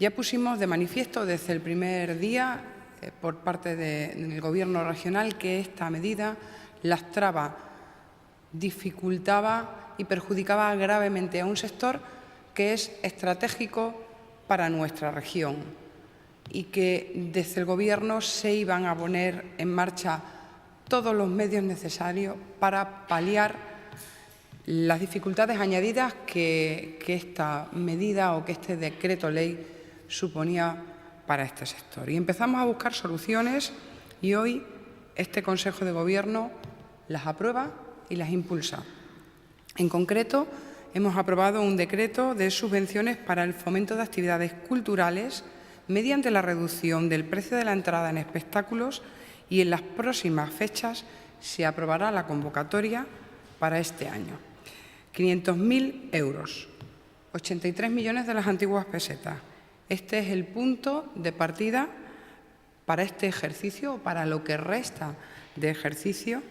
Ya pusimos de manifiesto desde el primer día por parte del Gobierno regional que esta medida lastraba, dificultaba y perjudicaba gravemente a un sector que es estratégico para nuestra región y que desde el Gobierno se iban a poner en marcha todos los medios necesarios para paliar las dificultades añadidas que esta medida o que este decreto ley suponía para este sector. Y empezamos a buscar soluciones y hoy este Consejo de Gobierno las aprueba y las impulsa. En concreto, hemos aprobado un decreto de subvenciones para el fomento de actividades culturales mediante la reducción del precio de la entrada en espectáculos y en las próximas fechas se aprobará la convocatoria para este año. 500.000 euros, 83 millones de las antiguas pesetas. Este es el punto de partida para este ejercicio, para lo que resta de ejercicio,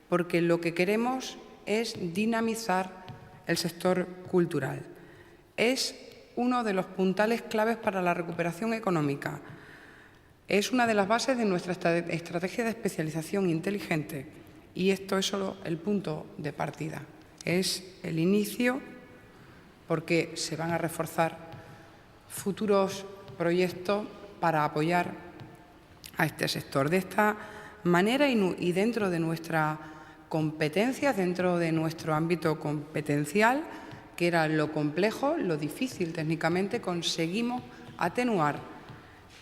porque lo que queremos es dinamizar el sector cultural. Es uno de los puntales claves para la recuperación económica. Es una de las bases de nuestra estrategia de especialización inteligente y esto es solo el punto de partida. Es el inicio porque se van a reforzar futuros proyectos para apoyar a este sector. De esta manera y dentro de nuestra competencia, dentro de nuestro ámbito competencial, que era lo complejo, lo difícil técnicamente, conseguimos atenuar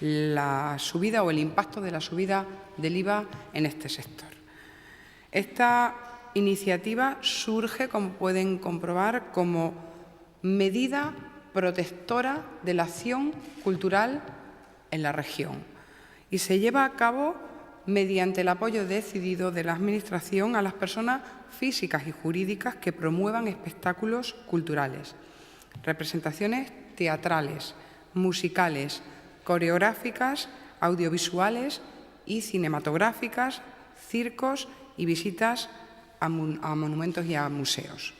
la subida o el impacto de la subida del IVA en este sector. Esta iniciativa surge, como pueden comprobar, como medida protectora de la acción cultural en la región y se lleva a cabo mediante el apoyo decidido de la Administración a las personas físicas y jurídicas que promuevan espectáculos culturales, representaciones teatrales, musicales, coreográficas, audiovisuales y cinematográficas, circos y visitas a monumentos y a museos.